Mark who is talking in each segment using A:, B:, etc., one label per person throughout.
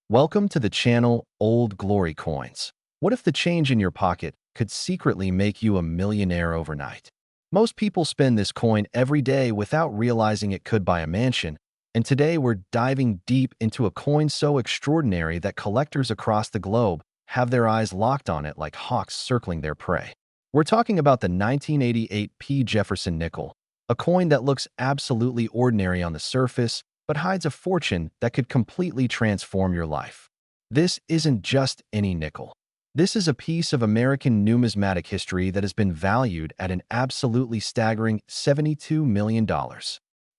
A: Welcome to the channel Old Glory Coins. What if the change in your pocket could secretly make you a millionaire overnight? Most people spend this coin every day without realizing it could buy a mansion, and today we're diving deep into a coin so extraordinary that collectors across the globe have their eyes locked on it like hawks circling their prey. We're talking about the 1988 P. Jefferson nickel, a coin that looks absolutely ordinary on the surface, but hides a fortune that could completely transform your life. This isn't just any nickel. This is a piece of American numismatic history that has been valued at an absolutely staggering $72 million.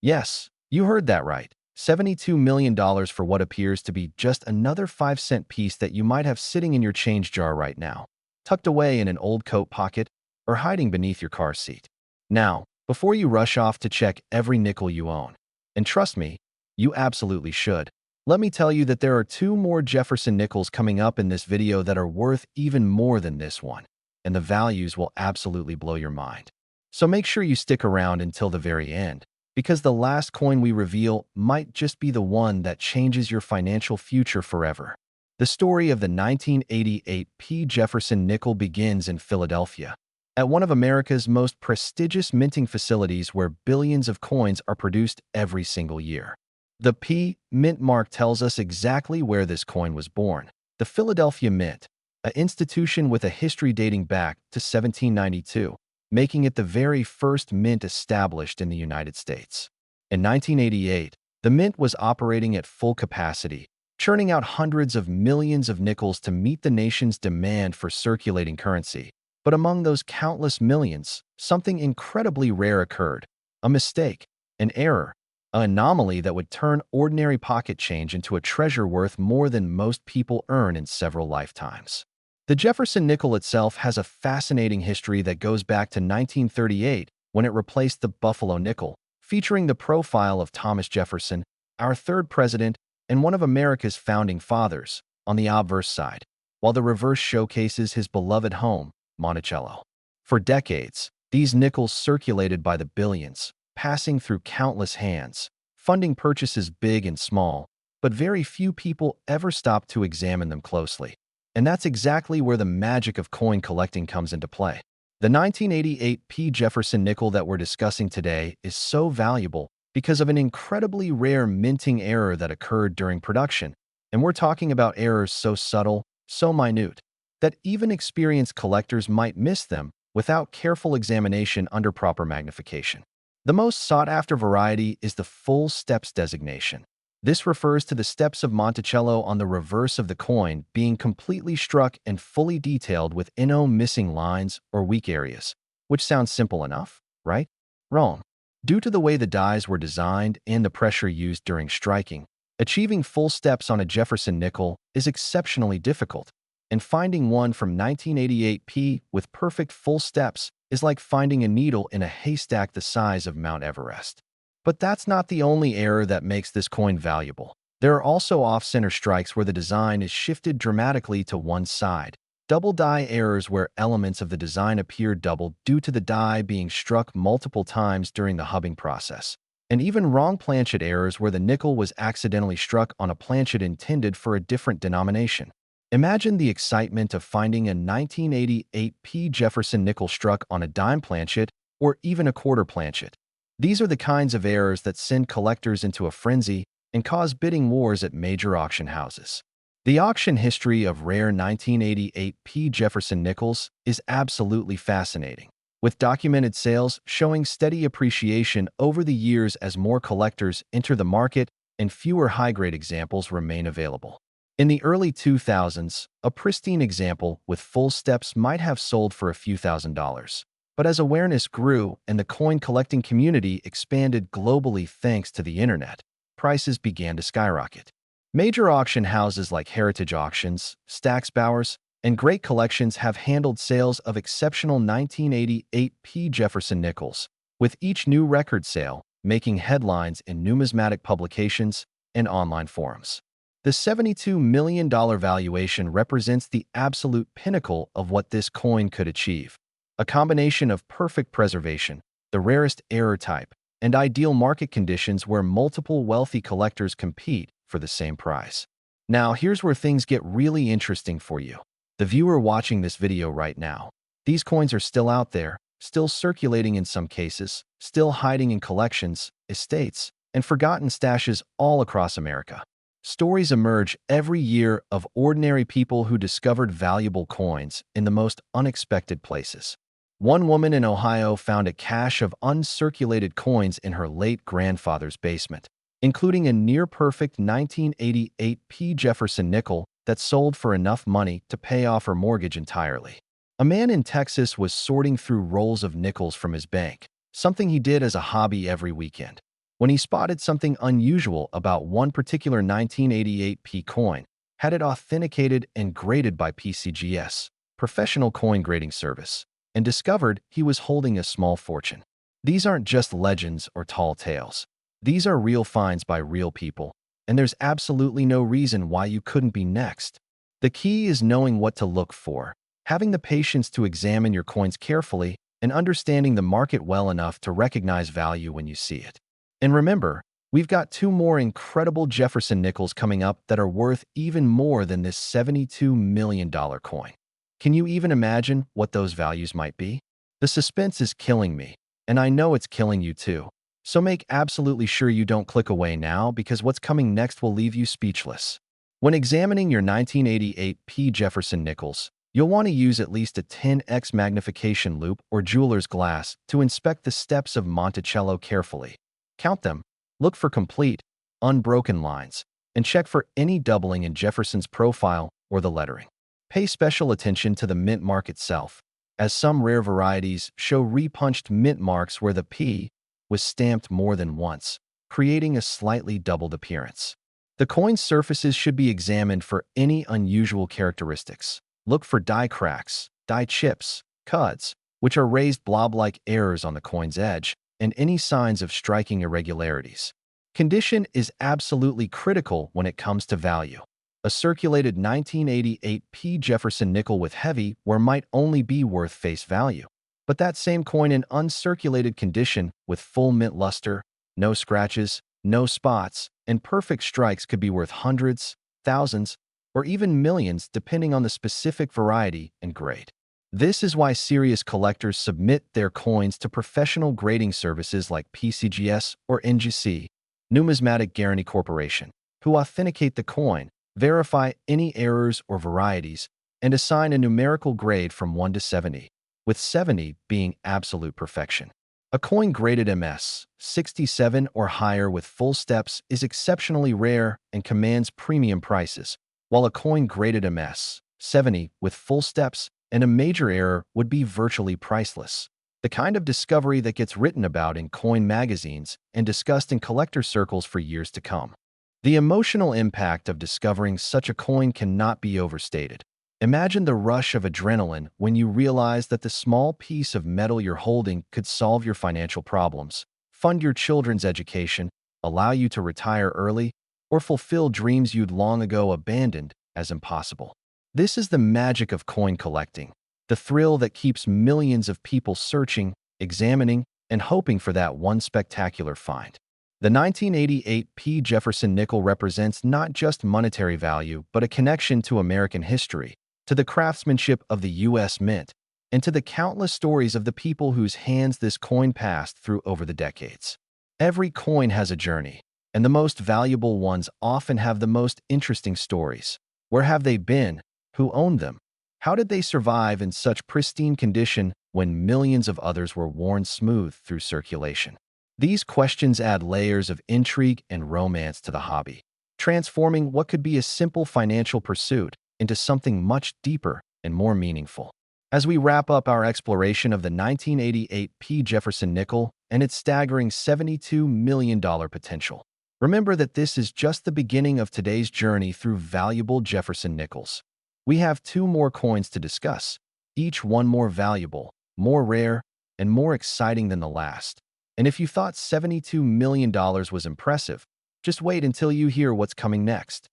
A: Yes, you heard that right. $72 million for what appears to be just another 5-cent piece that you might have sitting in your change jar right now, tucked away in an old coat pocket or hiding beneath your car seat. Now, before you rush off to check every nickel you own, and trust me, you absolutely should, let me tell you that there are two more Jefferson Nickels coming up in this video that are worth even more than this one, and the values will absolutely blow your mind. So make sure you stick around until the very end, because the last coin we reveal might just be the one that changes your financial future forever. The story of the 1988 P. Jefferson nickel begins in Philadelphia, at one of America's most prestigious minting facilities where billions of coins are produced every single year. The P Mint mark tells us exactly where this coin was born. The Philadelphia Mint, an institution with a history dating back to 1792, making it the very first mint established in the United States. In 1988, the mint was operating at full capacity, churning out hundreds of millions of nickels to meet the nation's demand for circulating currency. But among those countless millions, something incredibly rare occurred: a mistake, an error, an anomaly that would turn ordinary pocket change into a treasure worth more than most people earn in several lifetimes. The Jefferson nickel itself has a fascinating history that goes back to 1938 when it replaced the Buffalo nickel, featuring the profile of Thomas Jefferson, our third president and one of America's founding fathers, on the obverse side, while the reverse showcases his beloved home, Monticello. For decades, these nickels circulated by the billions, passing through countless hands, funding purchases big and small, but very few people ever stopped to examine them closely. And that's exactly where the magic of coin collecting comes into play. The 1988 P. Jefferson nickel that we're discussing today is so valuable because of an incredibly rare minting error that occurred during production, and we're talking about errors so subtle, so minute, that even experienced collectors might miss them without careful examination under proper magnification. The most sought-after variety is the full steps designation. This refers to the steps of Monticello on the reverse of the coin being completely struck and fully detailed with no missing lines or weak areas, which sounds simple enough, right? Wrong. Due to the way the dies were designed and the pressure used during striking, achieving full steps on a Jefferson nickel is exceptionally difficult, and finding one from 1988 P with perfect full steps is like finding a needle in a haystack the size of Mount Everest. But that's not the only error that makes this coin valuable. There are also off-center strikes where the design is shifted dramatically to one side, double die errors where elements of the design appear doubled due to the die being struck multiple times during the hubbing process, and even wrong planchet errors where the nickel was accidentally struck on a planchet intended for a different denomination. Imagine the excitement of finding a 1988 P. Jefferson nickel struck on a dime planchet or even a quarter planchet. These are the kinds of errors that send collectors into a frenzy and cause bidding wars at major auction houses. The auction history of rare 1988 P. Jefferson nickels is absolutely fascinating, with documented sales showing steady appreciation over the years as more collectors enter the market and fewer high-grade examples remain available. In the early 2000s, a pristine example with full steps might have sold for a few $1,000s. But as awareness grew and the coin collecting community expanded globally thanks to the internet, prices began to skyrocket. Major auction houses like Heritage Auctions, Stack's Bowers, and Great Collections have handled sales of exceptional 1988 P. Jefferson nickels, with each new record sale making headlines in numismatic publications and online forums. The $72 million valuation represents the absolute pinnacle of what this coin could achieve. A combination of perfect preservation, the rarest error type, and ideal market conditions where multiple wealthy collectors compete for the same prize. Now, here's where things get really interesting for you, the viewer watching this video right now. These coins are still out there, still circulating in some cases, still hiding in collections, estates, and forgotten stashes all across America. Stories emerge every year of ordinary people who discovered valuable coins in the most unexpected places. One woman in Ohio found a cache of uncirculated coins in her late grandfather's basement, including a near-perfect 1988 Jefferson nickel that sold for enough money to pay off her mortgage entirely. A man in Texas was sorting through rolls of nickels from his bank, something he did as a hobby every weekend, when he spotted something unusual about one particular 1988 coin, had it authenticated and graded by PCGS, Professional Coin Grading Service, and discovered he was holding a small fortune. These aren't just legends or tall tales. These are real finds by real people, and there's absolutely no reason why you couldn't be next. The key is knowing what to look for, having the patience to examine your coins carefully, and understanding the market well enough to recognize value when you see it. And remember, we've got two more incredible Jefferson Nickels coming up that are worth even more than this $72 million coin. Can you even imagine what those values might be? The suspense is killing me, and I know it's killing you too. So make absolutely sure you don't click away now, because what's coming next will leave you speechless. When examining your 1988 Jefferson Nickels, you'll want to use at least a 10x magnification loupe or jeweler's glass to inspect the steps of Monticello carefully. Count them, look for complete, unbroken lines, and check for any doubling in Jefferson's profile or the lettering. Pay special attention to the mint mark itself, as some rare varieties show repunched mint marks where the P was stamped more than once, creating a slightly doubled appearance. The coin's surfaces should be examined for any unusual characteristics. Look for die cracks, die chips, cuds, which are raised blob-like errors on the coin's edge, and any signs of striking irregularities. Condition is absolutely critical when it comes to value. A circulated 1988 Jefferson nickel with heavy wear might only be worth face value, but that same coin in uncirculated condition with full mint luster, no scratches, no spots, and perfect strikes could be worth hundreds, thousands, or even millions depending on the specific variety and grade. This is why serious collectors submit their coins to professional grading services like PCGS or NGC, Numismatic Guarantee Corporation, who authenticate the coin, verify any errors or varieties, and assign a numerical grade from 1 to 70, with 70 being absolute perfection. A coin graded MS 67 or higher with full steps is exceptionally rare and commands premium prices, while a coin graded MS 70 with full steps and a major error would be virtually priceless. The kind of discovery that gets written about in coin magazines and discussed in collector circles for years to come. The emotional impact of discovering such a coin cannot be overstated. Imagine the rush of adrenaline when you realize that the small piece of metal you're holding could solve your financial problems, fund your children's education, allow you to retire early, or fulfill dreams you'd long ago abandoned as impossible. This is the magic of coin collecting, the thrill that keeps millions of people searching, examining, and hoping for that one spectacular find. The 1988 Jefferson nickel represents not just monetary value, but a connection to American history, to the craftsmanship of the U.S. Mint, and to the countless stories of the people whose hands this coin passed through over the decades. Every coin has a journey, and the most valuable ones often have the most interesting stories. Where have they been? Who owned them? How did they survive in such pristine condition when millions of others were worn smooth through circulation? These questions add layers of intrigue and romance to the hobby, transforming what could be a simple financial pursuit into something much deeper and more meaningful. As we wrap up our exploration of the 1988 Jefferson nickel and its staggering $72 million potential, remember that this is just the beginning of today's journey through valuable Jefferson nickels. We have two more coins to discuss, each one more valuable, more rare, and more exciting than the last. And if you thought $72 million was impressive, just wait until you hear what's coming next.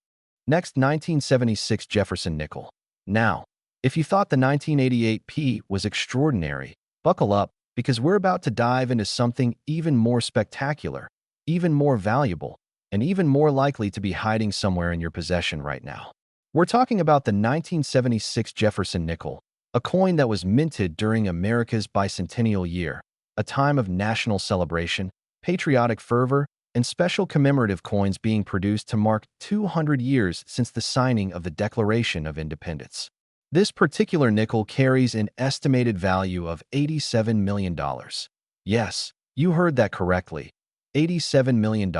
A: Next, 1976 Jefferson nickel. Now, if you thought the 1988 was extraordinary, buckle up, because we're about to dive into something even more spectacular, even more valuable, and even more likely to be hiding somewhere in your possession right now. We're talking about the 1976 Jefferson nickel, a coin that was minted during America's bicentennial year, a time of national celebration, patriotic fervor, and special commemorative coins being produced to mark 200 years since the signing of the Declaration of Independence. This particular nickel carries an estimated value of $87 million. Yes, you heard that correctly, $87 million,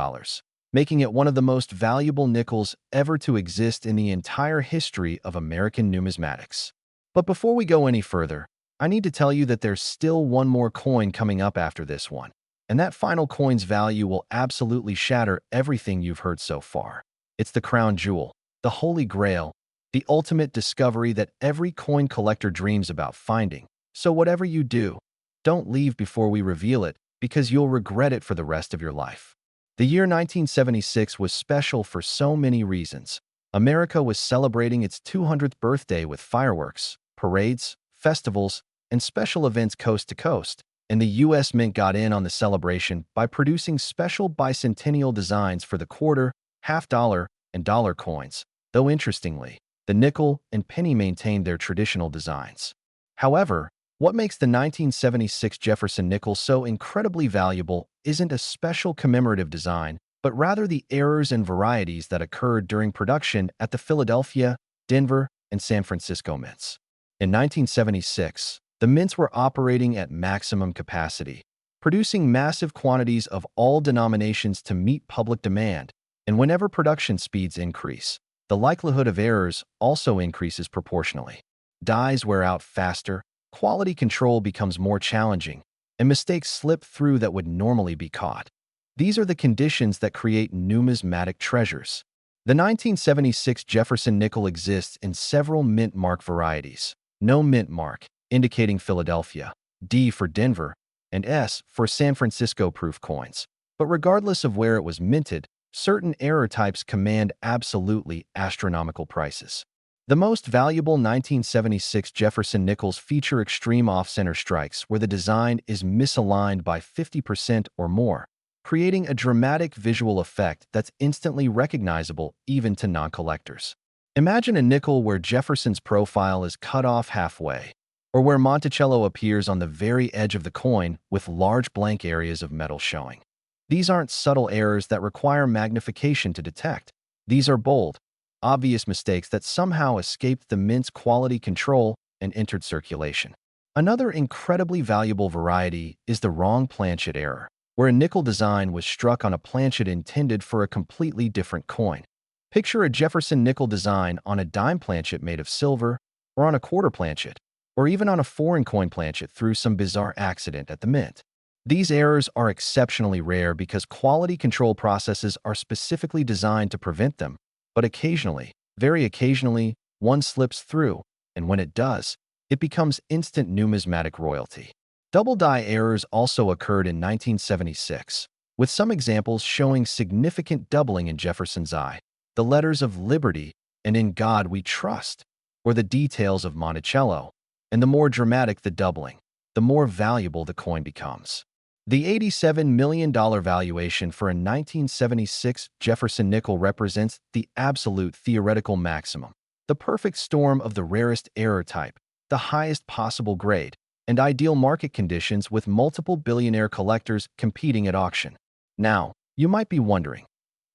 A: making it one of the most valuable nickels ever to exist in the entire history of American numismatics. But before we go any further, I need to tell you that there's still one more coin coming up after this one, and that final coin's value will absolutely shatter everything you've heard so far. It's the crown jewel, the holy grail, the ultimate discovery that every coin collector dreams about finding. So whatever you do, don't leave before we reveal it, because you'll regret it for the rest of your life. The year 1976 was special for so many reasons. America was celebrating its 200th birthday with fireworks, parades, festivals, and special events coast to coast, and the U.S. Mint got in on the celebration by producing special bicentennial designs for the quarter, half-dollar, and dollar coins, though interestingly, the nickel and penny maintained their traditional designs. However, what makes the 1976 Jefferson nickel so incredibly valuable isn't a special commemorative design, but rather the errors and varieties that occurred during production at the Philadelphia, Denver, and San Francisco mints. In 1976, the mints were operating at maximum capacity, producing massive quantities of all denominations to meet public demand, and whenever production speeds increase, the likelihood of errors also increases proportionally. Dies wear out faster, quality control becomes more challenging, and mistakes slip through that would normally be caught. These are the conditions that create numismatic treasures. The 1976 Jefferson nickel exists in several mint mark varieties. No mint mark, indicating Philadelphia, D for Denver, and S for San Francisco proof coins. But regardless of where it was minted, certain error types command absolutely astronomical prices. The most valuable 1976 Jefferson nickels feature extreme off-center strikes where the design is misaligned by 50% or more, creating a dramatic visual effect that's instantly recognizable even to non-collectors. Imagine a nickel where Jefferson's profile is cut off halfway, or where Monticello appears on the very edge of the coin with large blank areas of metal showing. These aren't subtle errors that require magnification to detect. These are bold, obvious mistakes that somehow escaped the mint's quality control and entered circulation. Another incredibly valuable variety is the wrong planchet error, where a nickel design was struck on a planchet intended for a completely different coin. Picture a Jefferson nickel design on a dime planchet made of silver, or on a quarter planchet, or even on a foreign coin planchet through some bizarre accident at the mint. These errors are exceptionally rare because quality control processes are specifically designed to prevent them, but occasionally, very occasionally, one slips through, and when it does, it becomes instant numismatic royalty. Double die errors also occurred in 1976, with some examples showing significant doubling in Jefferson's eye, the letters of Liberty and In God We Trust, or the details of Monticello, and the more dramatic the doubling, the more valuable the coin becomes. The $87 million valuation for a 1976 Jefferson nickel represents the absolute theoretical maximum, the perfect storm of the rarest error type, the highest possible grade, and ideal market conditions with multiple billionaire collectors competing at auction. Now, you might be wondering,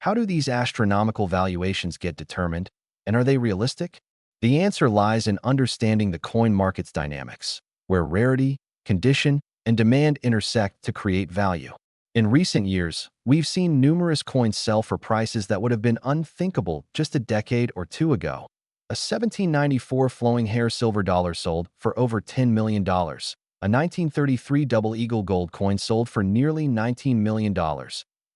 A: how do these astronomical valuations get determined, and are they realistic? The answer lies in understanding the coin market's dynamics, where rarity, condition, and demand intersect to create value. In recent years, we've seen numerous coins sell for prices that would have been unthinkable just a decade or two ago. A 1794 flowing hair silver dollar sold for over $10 million. A 1933 double eagle gold coin sold for nearly $19 million.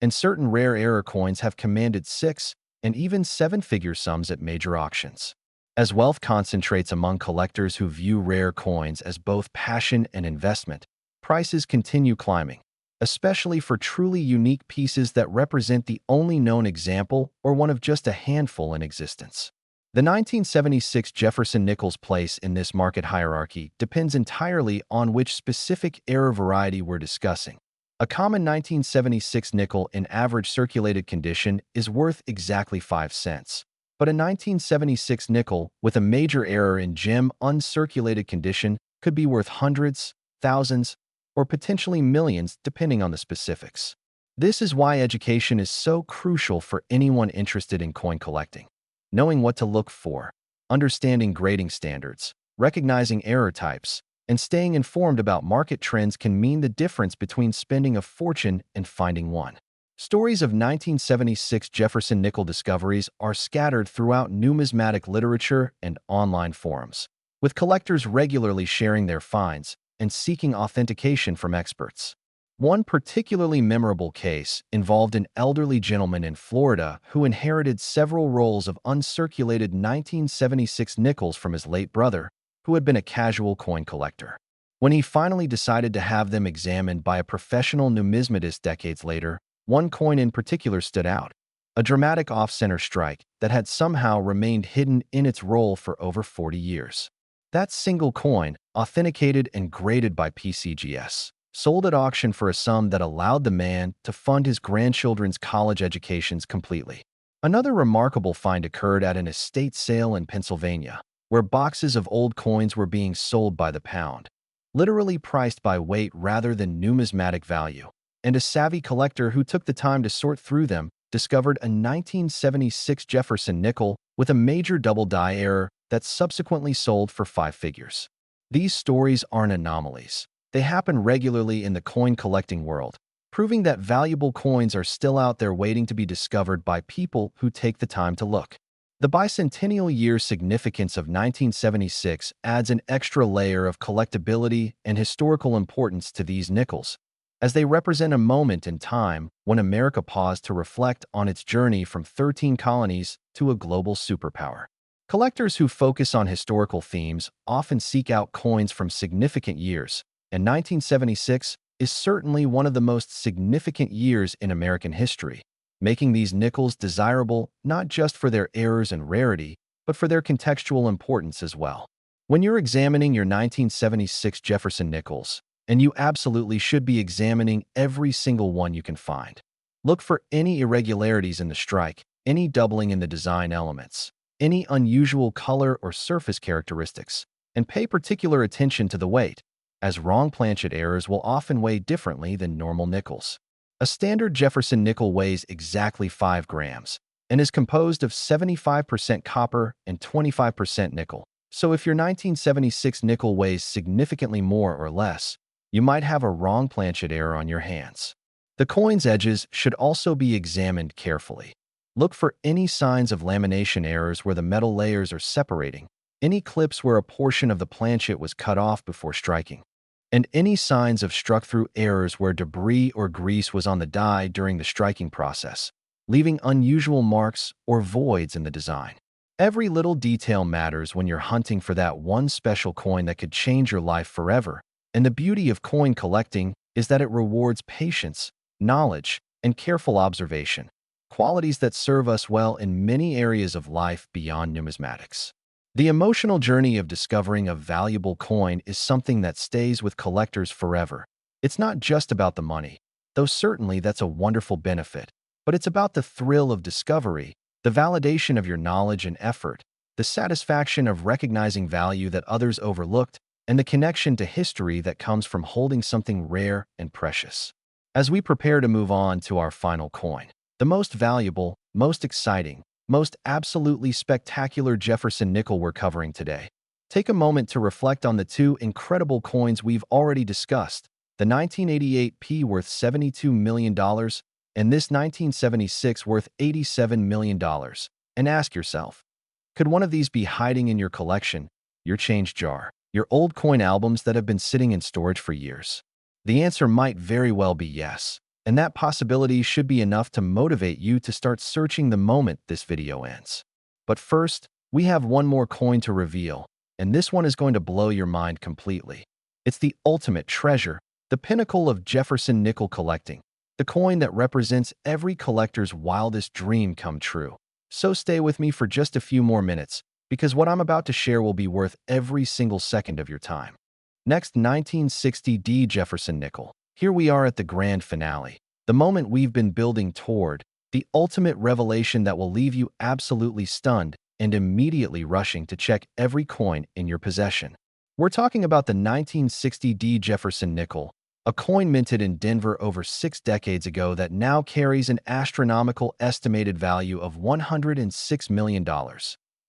A: And certain rare error coins have commanded six and even seven-figure sums at major auctions. As wealth concentrates among collectors who view rare coins as both passion and investment, prices continue climbing, especially for truly unique pieces that represent the only known example or one of just a handful in existence. The 1976 Jefferson Nickels' place in this market hierarchy depends entirely on which specific error variety we're discussing. A common 1976 nickel in average circulated condition is worth exactly 5 cents. But a 1976 nickel with a major error in gem uncirculated condition could be worth hundreds, thousands, or potentially millions depending on the specifics. This is why education is so crucial for anyone interested in coin collecting. Knowing what to look for, understanding grading standards, recognizing error types, and staying informed about market trends can mean the difference between spending a fortune and finding one. Stories of 1976 Jefferson nickel discoveries are scattered throughout numismatic literature and online forums, with collectors regularly sharing their finds and seeking authentication from experts. One particularly memorable case involved an elderly gentleman in Florida who inherited several rolls of uncirculated 1976 nickels from his late brother, who had been a casual coin collector. When he finally decided to have them examined by a professional numismatist decades later, one coin in particular stood out, a dramatic off-center strike that had somehow remained hidden in its roll for over 40 years. That single coin, authenticated and graded by PCGS, sold at auction for a sum that allowed the man to fund his grandchildren's college educations completely. Another remarkable find occurred at an estate sale in Pennsylvania, where boxes of old coins were being sold by the pound, literally priced by weight rather than numismatic value. And a savvy collector who took the time to sort through them discovered a 1976 Jefferson nickel with a major double die error that subsequently sold for 5 figures. These stories aren't anomalies. They happen regularly in the coin collecting world, proving that valuable coins are still out there waiting to be discovered by people who take the time to look. The bicentennial year significance of 1976 adds an extra layer of collectability and historical importance to these nickels, as they represent a moment in time when America paused to reflect on its journey from 13 colonies to a global superpower. Collectors who focus on historical themes often seek out coins from significant years, and 1976 is certainly one of the most significant years in American history, making these nickels desirable not just for their errors and rarity, but for their contextual importance as well. When you're examining your 1976 Jefferson nickels, and you absolutely should be examining every single one you can find, look for any irregularities in the strike, any doubling in the design elements, any unusual color or surface characteristics, and pay particular attention to the weight, as wrong planchet errors will often weigh differently than normal nickels. A standard Jefferson nickel weighs exactly 5 grams and is composed of 75% copper and 25% nickel. So if your 1976 nickel weighs significantly more or less, you might have a wrong planchet error on your hands. The coin's edges should also be examined carefully. Look for any signs of lamination errors where the metal layers are separating, any clips where a portion of the planchet was cut off before striking, and any signs of struck-through errors where debris or grease was on the die during the striking process, leaving unusual marks or voids in the design. Every little detail matters when you're hunting for that one special coin that could change your life forever, and the beauty of coin collecting is that it rewards patience, knowledge, and careful observation, qualities that serve us well in many areas of life beyond numismatics. The emotional journey of discovering a valuable coin is something that stays with collectors forever. It's not just about the money, though certainly that's a wonderful benefit, but it's about the thrill of discovery, the validation of your knowledge and effort, the satisfaction of recognizing value that others overlooked, and the connection to history that comes from holding something rare and precious. As we prepare to move on to our final coin, the most valuable, most exciting, most absolutely spectacular Jefferson nickel we're covering today, take a moment to reflect on the 2 incredible coins we've already discussed, the 1988 P worth $72 million and this 1976 worth $87 million, and ask yourself, could one of these be hiding in your collection, your change jar, your old coin albums that have been sitting in storage for years? The answer might very well be yes, and that possibility should be enough to motivate you to start searching the moment this video ends. But first, we have one more coin to reveal, and this one is going to blow your mind completely. It's the ultimate treasure, the pinnacle of Jefferson nickel collecting, the coin that represents every collector's wildest dream come true. So stay with me for just a few more minutes, because what I'm about to share will be worth every single second of your time. Next, 1960 D Jefferson nickel. Here we are at the grand finale, the moment we've been building toward, the ultimate revelation that will leave you absolutely stunned and immediately rushing to check every coin in your possession. We're talking about the 1960 D. Jefferson nickel, a coin minted in Denver over 6 decades ago that now carries an astronomical estimated value of $106 million.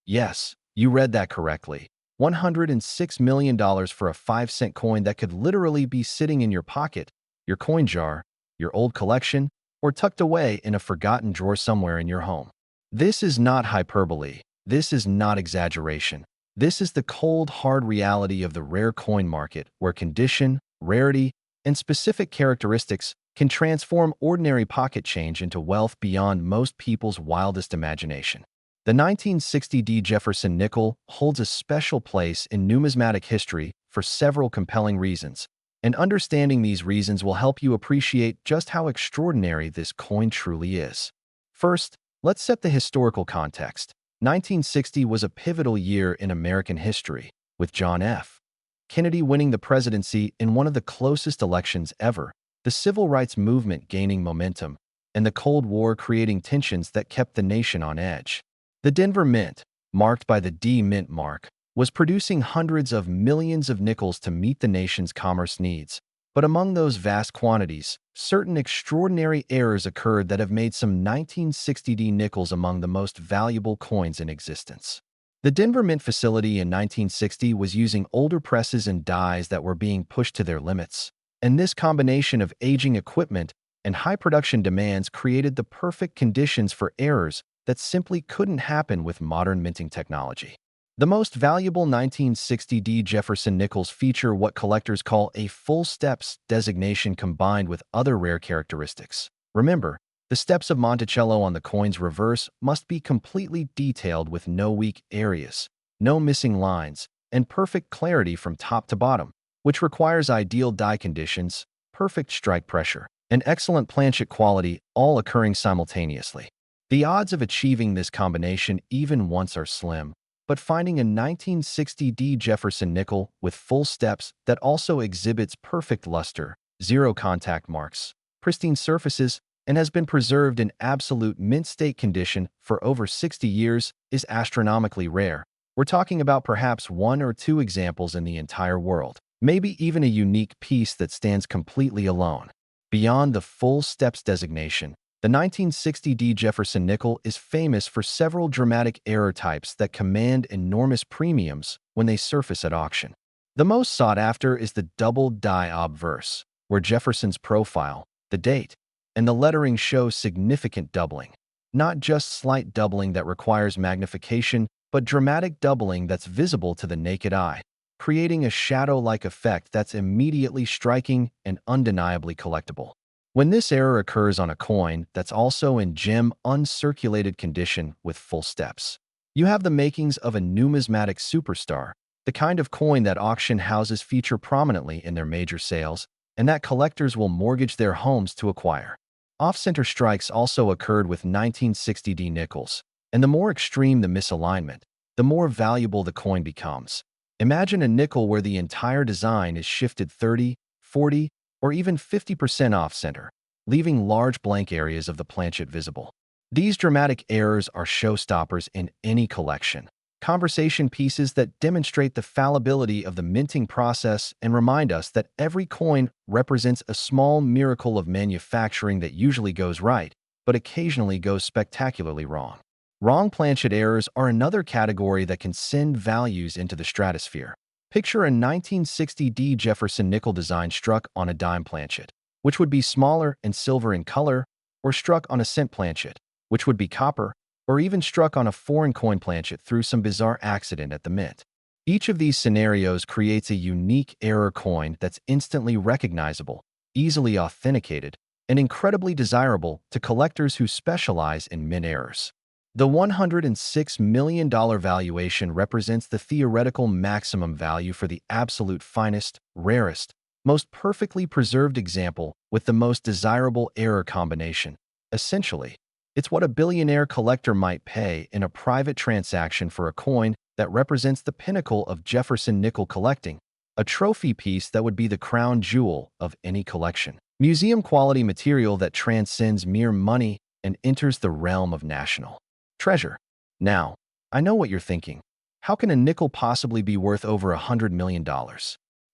A: Yes, you read that correctly. $106 million for a 5-cent coin that could literally be sitting in your pocket, your coin jar, your old collection, or tucked away in a forgotten drawer somewhere in your home. This is not hyperbole. This is not exaggeration. This is the cold, hard reality of the rare coin market, where condition, rarity, and specific characteristics can transform ordinary pocket change into wealth beyond most people's wildest imagination. The 1960 D. Jefferson nickel holds a special place in numismatic history for several compelling reasons, and understanding these reasons will help you appreciate just how extraordinary this coin truly is. First, let's set the historical context. 1960 was a pivotal year in American history, with John F. Kennedy winning the presidency in one of the closest elections ever, the civil rights movement gaining momentum, and the Cold War creating tensions that kept the nation on edge. The Denver Mint, marked by the D Mint mark, was producing hundreds of millions of nickels to meet the nation's commerce needs. But among those vast quantities, certain extraordinary errors occurred that have made some 1960 D nickels among the most valuable coins in existence. The Denver Mint facility in 1960 was using older presses and dies that were being pushed to their limits, and this combination of aging equipment and high production demands created the perfect conditions for errors that simply couldn't happen with modern minting technology. The most valuable 1960 D Jefferson nickels feature what collectors call a full steps designation combined with other rare characteristics. Remember, the steps of Monticello on the coin's reverse must be completely detailed with no weak areas, no missing lines, and perfect clarity from top to bottom, which requires ideal die conditions, perfect strike pressure, and excellent planchet quality all occurring simultaneously. The odds of achieving this combination even once are slim, but finding a 1960 D Jefferson nickel with full steps that also exhibits perfect luster, zero contact marks, pristine surfaces, and has been preserved in absolute mint state condition for over 60 years is astronomically rare. We're talking about perhaps 1 or 2 examples in the entire world, maybe even a unique piece that stands completely alone. Beyond the full steps designation, the 1960 D Jefferson nickel is famous for several dramatic error types that command enormous premiums when they surface at auction. The most sought after is the double die obverse, where Jefferson's profile, the date, and the lettering show significant doubling. Not just slight doubling that requires magnification, but dramatic doubling that's visible to the naked eye, creating a shadow-like effect that's immediately striking and undeniably collectible. When this error occurs on a coin that's also in gem uncirculated condition with full steps, you have the makings of a numismatic superstar, the kind of coin that auction houses feature prominently in their major sales and that collectors will mortgage their homes to acquire. Off-center strikes also occurred with 1960 D nickels, and the more extreme the misalignment, the more valuable the coin becomes. Imagine a nickel where the entire design is shifted 30, 40, or even 50% off-center, leaving large blank areas of the planchet visible. These dramatic errors are showstoppers in any collection, conversation pieces that demonstrate the fallibility of the minting process and remind us that every coin represents a small miracle of manufacturing that usually goes right, but occasionally goes spectacularly wrong. Wrong planchet errors are another category that can send values into the stratosphere. Picture a 1960 D Jefferson nickel design struck on a dime planchet, which would be smaller and silver in color, or struck on a cent planchet, which would be copper, or even struck on a foreign coin planchet through some bizarre accident at the mint. Each of these scenarios creates a unique error coin that's instantly recognizable, easily authenticated, and incredibly desirable to collectors who specialize in mint errors. The $106 million valuation represents the theoretical maximum value for the absolute finest, rarest, most perfectly preserved example with the most desirable error combination. Essentially, it's what a billionaire collector might pay in a private transaction for a coin that represents the pinnacle of Jefferson nickel collecting, a trophy piece that would be the crown jewel of any collection. Museum-quality material that transcends mere money and enters the realm of national treasure. Now, I know what you're thinking. How can a nickel possibly be worth over $100 million?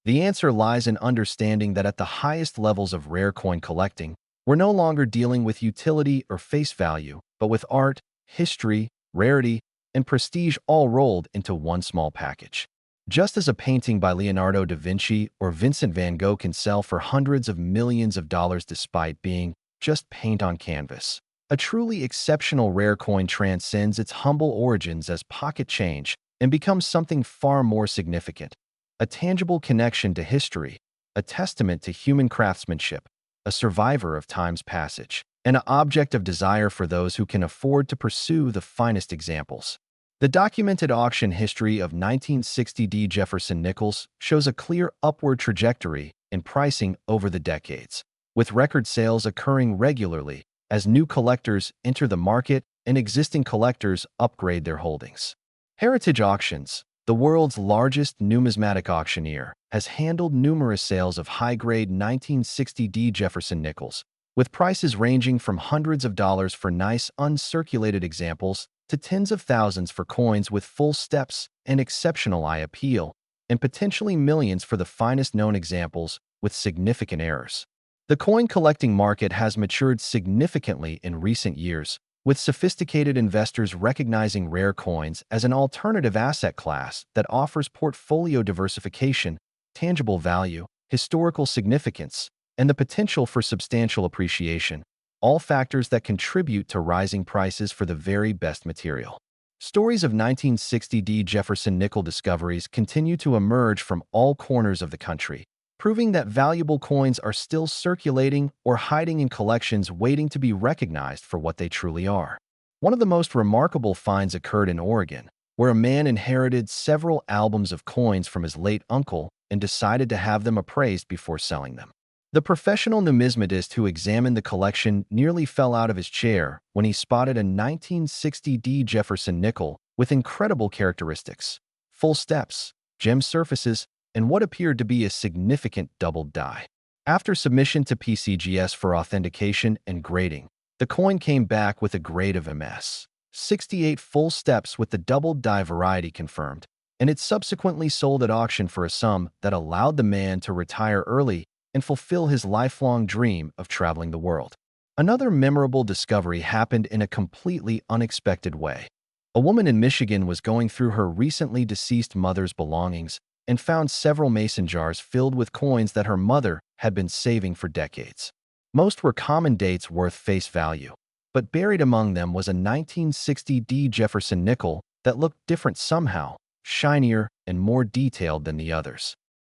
A: The answer lies in understanding that at the highest levels of rare coin collecting, we're no longer dealing with utility or face value, but with art, history, rarity, and prestige all rolled into one small package. Just as a painting by Leonardo da Vinci or Vincent van Gogh can sell for hundreds of millions of dollars despite being just paint on canvas, a truly exceptional rare coin transcends its humble origins as pocket change and becomes something far more significant, a tangible connection to history, a testament to human craftsmanship, a survivor of time's passage, and an object of desire for those who can afford to pursue the finest examples. The documented auction history of 1960 Jefferson Nickels shows a clear upward trajectory in pricing over the decades, with record sales occurring regularly as new collectors enter the market and existing collectors upgrade their holdings. Heritage Auctions, the world's largest numismatic auctioneer, has handled numerous sales of high-grade 1960 Jefferson Nickels, with prices ranging from hundreds of dollars for nice, uncirculated examples to tens of thousands for coins with full steps and exceptional eye appeal, and potentially millions for the finest known examples with significant errors. The coin collecting market has matured significantly in recent years, with sophisticated investors recognizing rare coins as an alternative asset class that offers portfolio diversification, tangible value, historical significance, and the potential for substantial appreciation, all factors that contribute to rising prices for the very best material. Stories of 1960 Jefferson nickel discoveries continue to emerge from all corners of the country, proving that valuable coins are still circulating or hiding in collections waiting to be recognized for what they truly are. One of the most remarkable finds occurred in Oregon, where a man inherited several albums of coins from his late uncle and decided to have them appraised before selling them. The professional numismatist who examined the collection nearly fell out of his chair when he spotted a 1960 Jefferson nickel with incredible characteristics: full steps, gem surfaces, and what appeared to be a significant doubled die. After submission to PCGS for authentication and grading, the coin came back with a grade of MS 68 full steps with the doubled die variety confirmed, and it subsequently sold at auction for a sum that allowed the man to retire early and fulfill his lifelong dream of traveling the world. Another memorable discovery happened in a completely unexpected way. A woman in Michigan was going through her recently deceased mother's belongings and found several mason jars filled with coins that her mother had been saving for decades. Most were common dates worth face value, but buried among them was a 1960 Jefferson nickel that looked different somehow, shinier and more detailed than the others.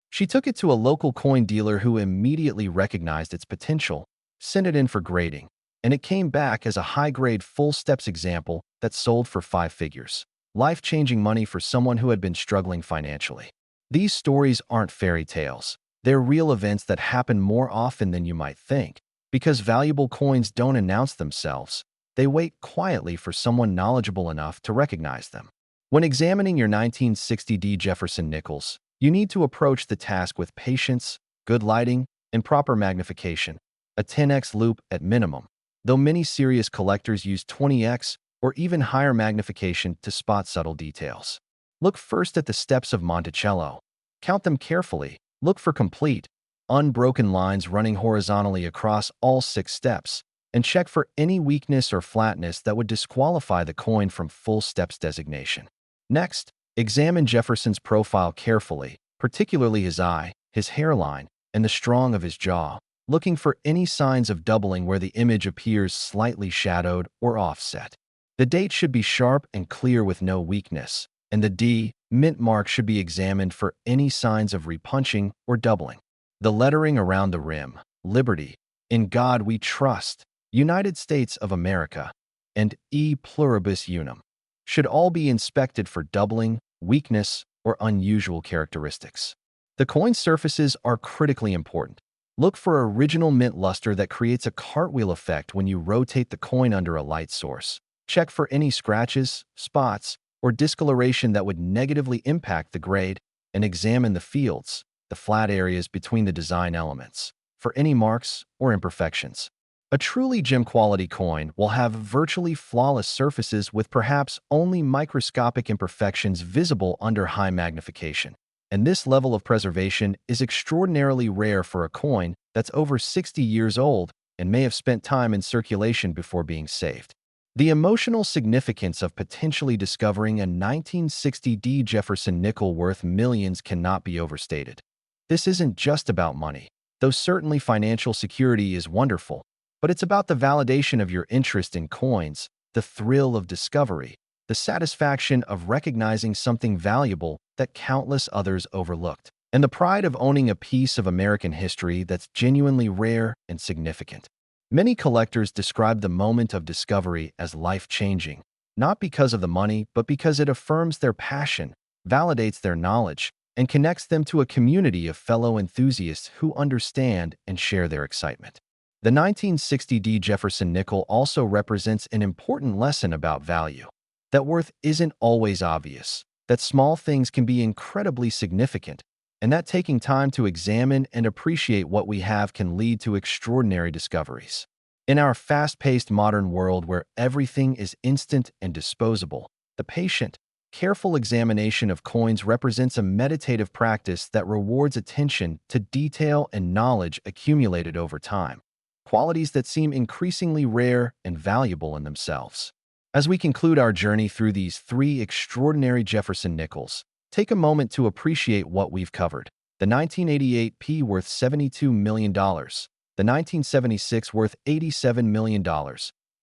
A: She took it to a local coin dealer who immediately recognized its potential, sent it in for grading, and it came back as a high-grade full steps example that sold for 5 figures. Life-changing money for someone who had been struggling financially. These stories aren't fairy tales. They're real events that happen more often than you might think. Because valuable coins don't announce themselves, they wait quietly for someone knowledgeable enough to recognize them. When examining your 1960 Jefferson Nickels, you need to approach the task with patience, good lighting, and proper magnification, a 10x loupe at minimum, though many serious collectors use 20x or even higher magnification to spot subtle details. Look first at the steps of Monticello. Count them carefully. Look for complete, unbroken lines running horizontally across all 6 steps, and check for any weakness or flatness that would disqualify the coin from full steps designation. Next, examine Jefferson's profile carefully, particularly his eye, his hairline, and the strong of his jaw, looking for any signs of doubling where the image appears slightly shadowed or offset. The date should be sharp and clear with no weakness, and the D, mint mark should be examined for any signs of repunching or doubling. The lettering around the rim, Liberty, In God We Trust, United States of America, and E Pluribus Unum, should all be inspected for doubling, weakness, or unusual characteristics. The coin surfaces are critically important. Look for original mint luster that creates a cartwheel effect when you rotate the coin under a light source. Check for any scratches, spots, or discoloration that would negatively impact the grade, and examine the fields, the flat areas between the design elements, for any marks or imperfections. A truly gem-quality coin will have virtually flawless surfaces with perhaps only microscopic imperfections visible under high magnification. And this level of preservation is extraordinarily rare for a coin that's over 60 years old and may have spent time in circulation before being saved. The emotional significance of potentially discovering a 1960 Jefferson nickel worth millions cannot be overstated. This isn't just about money, though certainly financial security is wonderful, but it's about the validation of your interest in coins, the thrill of discovery, the satisfaction of recognizing something valuable that countless others overlooked, and the pride of owning a piece of American history that's genuinely rare and significant. Many collectors describe the moment of discovery as life-changing, not because of the money, but because it affirms their passion, validates their knowledge, and connects them to a community of fellow enthusiasts who understand and share their excitement. The 1960 Jefferson nickel also represents an important lesson about value. That worth isn't always obvious, that small things can be incredibly significant, and that taking time to examine and appreciate what we have can lead to extraordinary discoveries. In our fast-paced modern world where everything is instant and disposable, the patient, careful examination of coins represents a meditative practice that rewards attention to detail and knowledge accumulated over time, qualities that seem increasingly rare and valuable in themselves. As we conclude our journey through these three extraordinary Jefferson nickels, take a moment to appreciate what we've covered. The 1988 P worth $72 million, the 1976 worth $87 million,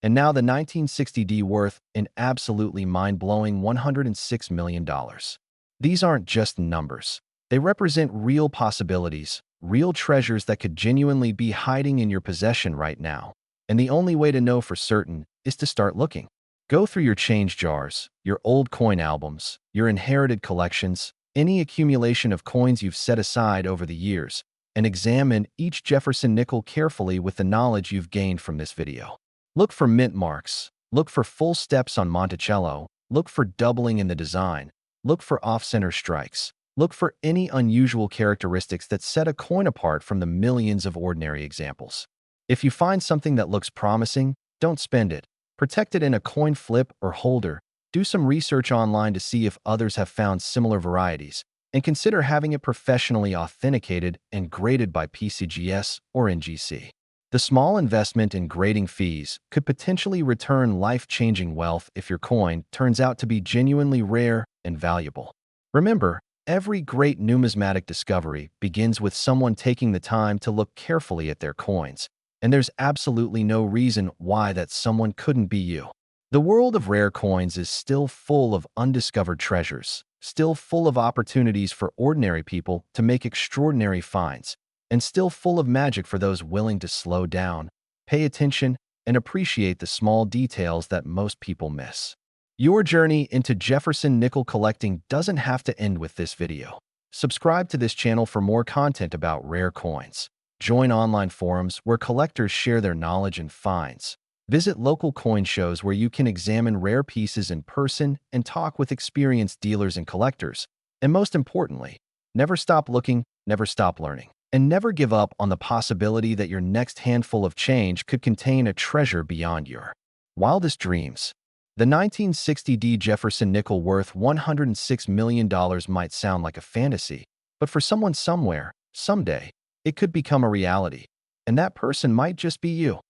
A: and now the 1960 D worth an absolutely mind-blowing $106 million. These aren't just numbers. They represent real possibilities, real treasures that could genuinely be hiding in your possession right now. And the only way to know for certain is to start looking. Go through your change jars, your old coin albums, your inherited collections, any accumulation of coins you've set aside over the years, and examine each Jefferson nickel carefully with the knowledge you've gained from this video. Look for mint marks, look for full steps on Monticello, look for doubling in the design, look for off-center strikes, look for any unusual characteristics that set a coin apart from the millions of ordinary examples. If you find something that looks promising, don't spend it. Protect it in a coin flip or holder. Do some research online to see if others have found similar varieties, and consider having it professionally authenticated and graded by PCGS or NGC. The small investment in grading fees could potentially return life-changing wealth if your coin turns out to be genuinely rare and valuable. Remember, every great numismatic discovery begins with someone taking the time to look carefully at their coins, and there's absolutely no reason why that someone couldn't be you. The world of rare coins is still full of undiscovered treasures, still full of opportunities for ordinary people to make extraordinary finds, and still full of magic for those willing to slow down, pay attention, and appreciate the small details that most people miss. Your journey into Jefferson nickel collecting doesn't have to end with this video. Subscribe to this channel for more content about rare coins. Join online forums where collectors share their knowledge and finds. Visit local coin shows where you can examine rare pieces in person and talk with experienced dealers and collectors. And most importantly, never stop looking, never stop learning, and never give up on the possibility that your next handful of change could contain a treasure beyond your wildest dreams. The 1960 Jefferson nickel worth $106 million might sound like a fantasy, but for someone somewhere, someday, it could become a reality, and that person might just be you.